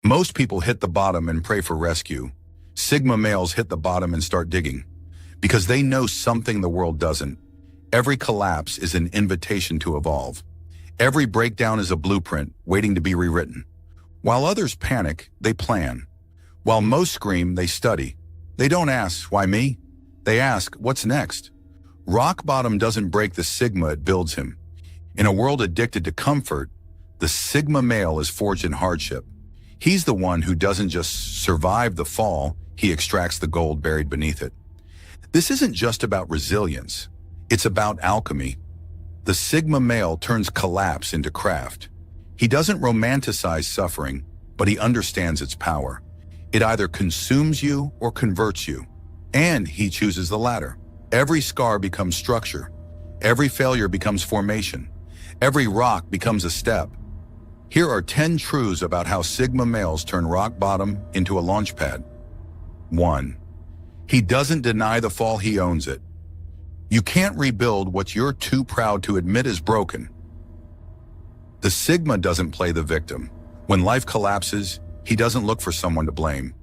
Most people hit the bottom and pray for rescue. Sigma males hit the bottom and start digging. Because they know something the world doesn't. Every collapse is an invitation to evolve. Every breakdown is a blueprint waiting to be rewritten. While others panic, they plan. While most scream, they study. They don't ask, why me? They ask, what's next? Rock bottom doesn't break the Sigma, it builds him. In a world addicted to comfort, the Sigma male is forged in hardship. He's the one who doesn't just survive the fall, he extracts the gold buried beneath it. This isn't just about resilience. It's about alchemy. The Sigma male turns collapse into craft. He doesn't romanticize suffering, but he understands its power. It either consumes you or converts you, and he chooses the latter. Every scar becomes structure. Every failure becomes formation. Every rock becomes a step. Here are 10 truths about how Sigma males turn rock bottom into a launch pad. 1. He doesn't deny the fall, he owns it. You can't rebuild what you're too proud to admit is broken. The Sigma doesn't play the victim. When life collapses, he doesn't look for someone to blame.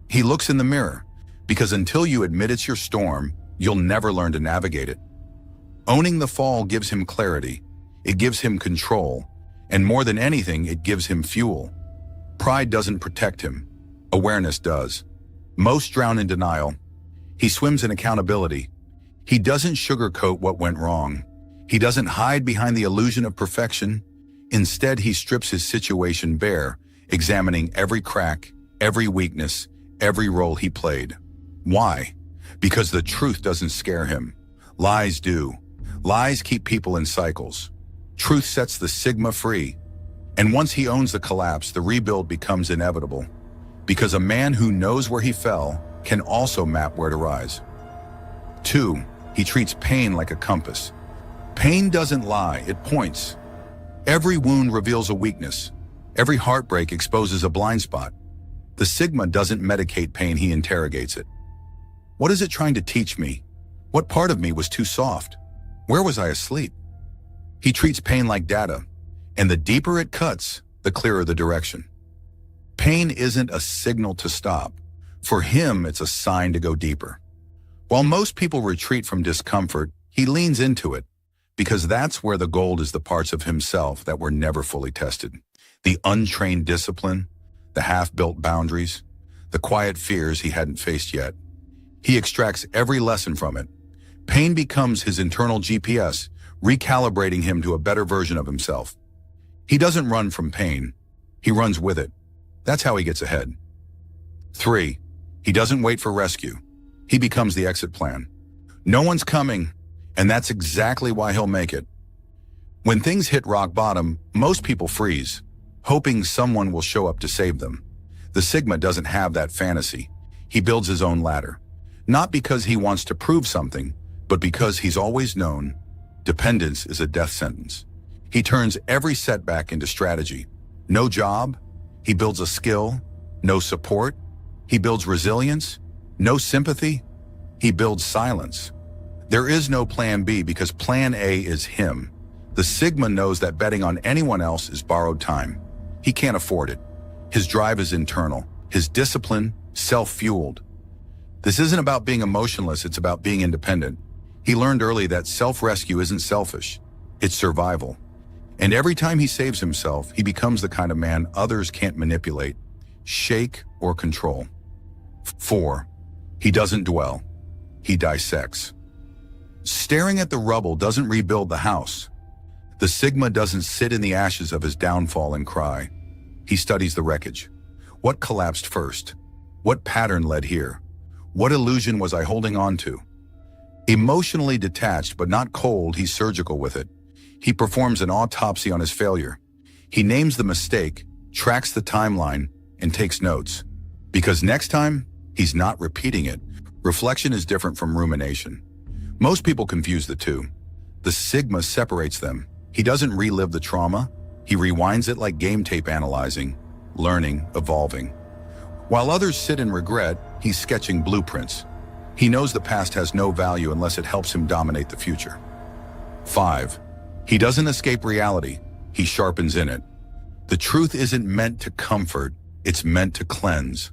He looks in the mirror, because until you admit it's your storm, you'll never learn to navigate it. Owning the fall gives him clarity. It gives him control. And more than anything, it gives him fuel. Pride doesn't protect him. Awareness does. Most drown in denial. He swims in accountability. He doesn't sugarcoat what went wrong. He doesn't hide behind the illusion of perfection. Instead, he strips his situation bare, examining every crack, every weakness, every role he played. Why? Because the truth doesn't scare him. Lies do. Lies keep people in cycles. Truth sets the Sigma free. And once he owns the collapse, the rebuild becomes inevitable. Because a man who knows where he fell can also map where to rise. 2. He treats pain like a compass. Pain doesn't lie, it points. Every wound reveals a weakness. Every heartbreak exposes a blind spot. The Sigma doesn't medicate pain, he interrogates it. What is it trying to teach me? What part of me was too soft? Where was I asleep? He treats pain like data, and the deeper it cuts, the clearer the direction. Pain isn't a signal to stop. For him, it's a sign to go deeper. While most people retreat from discomfort, he leans into it, because that's where the gold is, the parts of himself that were never fully tested. The untrained discipline, the half-built boundaries, the quiet fears he hadn't faced yet. He extracts every lesson from it. Pain becomes his internal GPS, recalibrating him to a better version of himself. He doesn't run from pain. He runs with it. That's how he gets ahead. 3. He doesn't wait for rescue. He becomes the exit plan. No one's coming, and that's exactly why he'll make it. When things hit rock bottom, most people freeze, hoping someone will show up to save them. The Sigma doesn't have that fantasy. He builds his own ladder. Not because he wants to prove something, but because he's always known dependence is a death sentence. He turns every setback into strategy. No job, he builds a skill. No support, he builds resilience. No sympathy, he builds silence. There is no plan B because plan A is him. The Sigma knows that betting on anyone else is borrowed time. He can't afford it. His drive is internal. His discipline, self-fueled. This isn't about being emotionless, it's about being independent. He learned early that self-rescue isn't selfish, it's survival. And every time he saves himself, he becomes the kind of man others can't manipulate, shake, or control. 4. He doesn't dwell, he dissects. Staring at the rubble doesn't rebuild the house. The Sigma doesn't sit in the ashes of his downfall and cry. He studies the wreckage. What collapsed first? What pattern led here? What illusion was I holding on to? Emotionally detached but not cold, he's surgical with it. He performs an autopsy on his failure. He names the mistake, tracks the timeline, and takes notes. Because next time, he's not repeating it. Reflection is different from rumination. Most people confuse the two. The Sigma separates them. He doesn't relive the trauma. He rewinds it like game tape, analyzing, learning, evolving. While others sit in regret, he's sketching blueprints. He knows the past has no value unless it helps him dominate the future. 5. He doesn't escape reality. He sharpens in it. The truth isn't meant to comfort. It's meant to cleanse.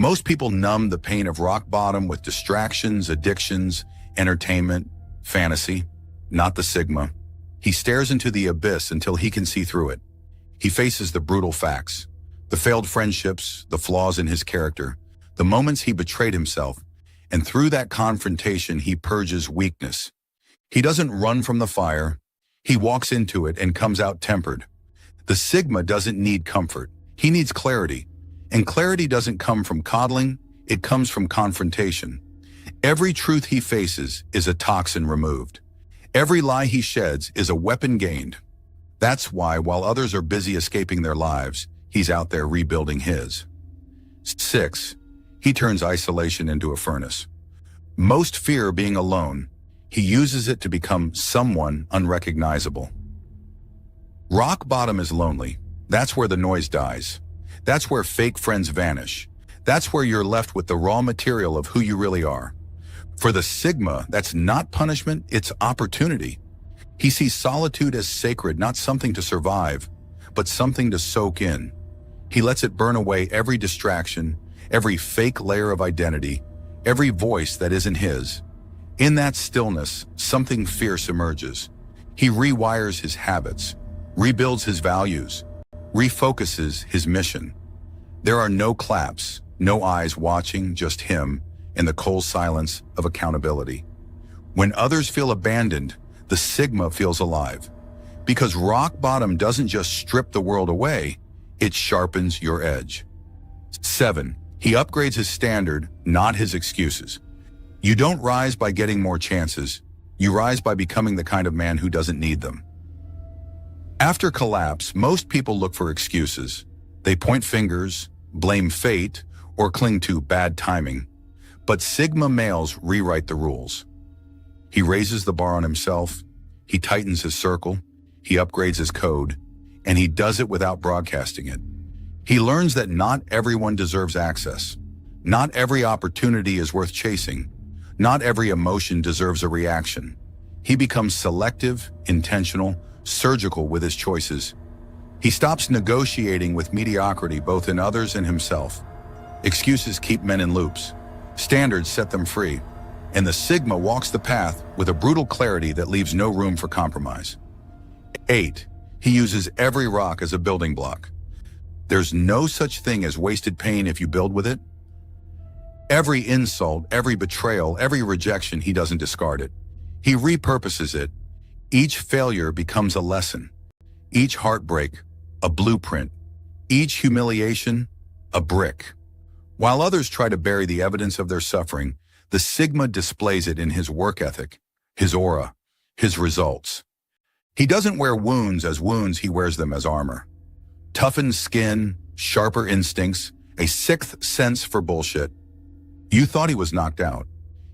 Most people numb the pain of rock bottom with distractions, addictions, entertainment, fantasy, not the Sigma. He stares into the abyss until he can see through it. He faces the brutal facts, the failed friendships, the flaws in his character, the moments he betrayed himself, and through that confrontation he purges weakness. He doesn't run from the fire, he walks into it and comes out tempered. The Sigma doesn't need comfort, he needs clarity. And clarity doesn't come from coddling, it comes from confrontation. Every truth he faces is a toxin removed. Every lie he sheds is a weapon gained. That's why, while others are busy escaping their lives, he's out there rebuilding his. 6. He turns isolation into a furnace. Most fear being alone. He uses it to become someone unrecognizable. Rock bottom is lonely. That's where the noise dies. That's where fake friends vanish. That's where you're left with the raw material of who you really are. For the Sigma, that's not punishment, it's opportunity. He sees solitude as sacred, not something to survive, but something to soak in. He lets it burn away every distraction, every fake layer of identity, every voice that isn't his. In that stillness, something fierce emerges. He rewires his habits, rebuilds his values, refocuses his mission. There are no claps, no eyes watching, just him in the cold silence of accountability. When others feel abandoned, the Sigma feels alive. Because rock bottom doesn't just strip the world away, it sharpens your edge. 7. He upgrades his standard, not his excuses. You don't rise by getting more chances. You rise by becoming the kind of man who doesn't need them. After collapse, most people look for excuses. They point fingers, blame fate, or cling to bad timing. But Sigma males rewrite the rules. He raises the bar on himself, he tightens his circle, he upgrades his code, and he does it without broadcasting it. He learns that not everyone deserves access. Not every opportunity is worth chasing. Not every emotion deserves a reaction. He becomes selective, intentional, surgical with his choices. He stops negotiating with mediocrity both in others and himself. Excuses keep men in loops. Standards set them free. And the Sigma walks the path with a brutal clarity that leaves no room for compromise. 8. He uses every rock as a building block. There's no such thing as wasted pain if you build with it. Every insult, every betrayal, every rejection, he doesn't discard it. He repurposes it. Each failure becomes a lesson. Each heartbreak, a blueprint. Each humiliation, a brick. While others try to bury the evidence of their suffering, the Sigma displays it in his work ethic, his aura, his results. He doesn't wear wounds as wounds, he wears them as armor. Toughened skin, sharper instincts, a sixth sense for bullshit. You thought he was knocked out.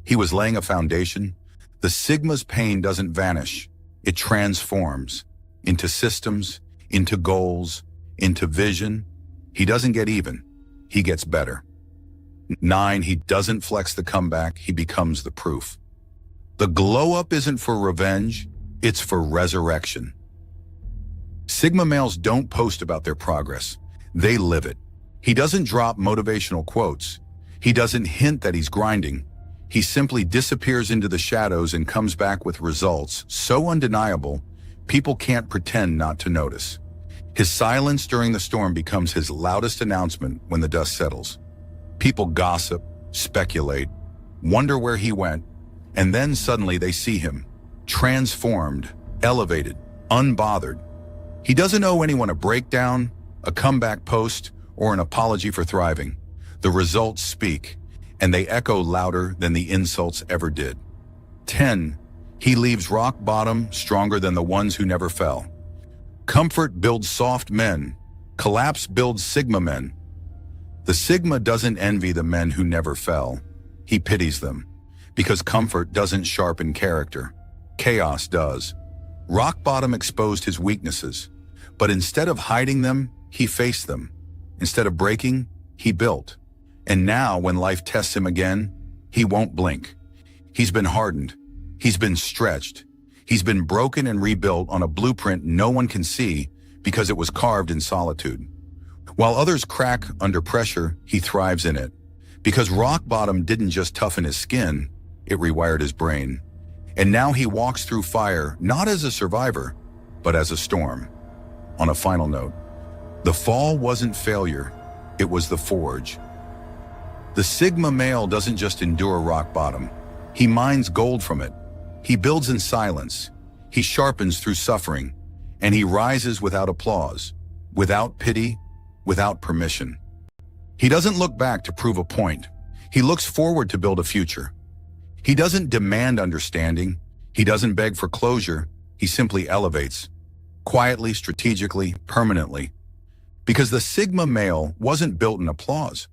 He was laying a foundation. The Sigma's pain doesn't vanish. It transforms into systems, into goals, into vision. He doesn't get even. He gets better. 9. He doesn't flex the comeback. He becomes the proof. The glow up isn't for revenge. It's for resurrection. Sigma males don't post about their progress. They live it. He doesn't drop motivational quotes. He doesn't hint that he's grinding. He simply disappears into the shadows and comes back with results so undeniable, people can't pretend not to notice. His silence during the storm becomes his loudest announcement when the dust settles. People gossip, speculate, wonder where he went, and then suddenly they see him, transformed, elevated, unbothered. He doesn't owe anyone a breakdown, a comeback post, or an apology for thriving. The results speak, and they echo louder than the insults ever did. 10. He leaves rock bottom stronger than the ones who never fell. Comfort builds soft men. Collapse builds Sigma men. The Sigma doesn't envy the men who never fell. He pities them. Because comfort doesn't sharpen character. Chaos does. Rock bottom exposed his weaknesses. But instead of hiding them, he faced them. Instead of breaking, he built. And now, when life tests him again, he won't blink. He's been hardened. He's been stretched. He's been broken and rebuilt on a blueprint no one can see because it was carved in solitude. While others crack under pressure, he thrives in it. Because rock bottom didn't just toughen his skin, it rewired his brain. And now he walks through fire not as a survivor, but as a storm. On a final note, the fall wasn't failure, it was the forge. The Sigma male doesn't just endure rock bottom. He mines gold from it. He builds in silence. He sharpens through suffering. And he rises without applause, without pity, without permission. He doesn't look back to prove a point. He looks forward to build a future. He doesn't demand understanding. He doesn't beg for closure. He simply elevates. Quietly, strategically, permanently. Because the Sigma male wasn't built in applause.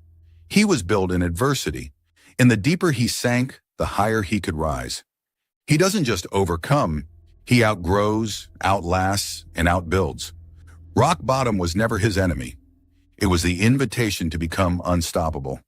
He was built in adversity. And the deeper he sank, the higher he could rise. He doesn't just overcome, he outgrows, outlasts, and outbuilds. Rock bottom was never his enemy. It was the invitation to become unstoppable.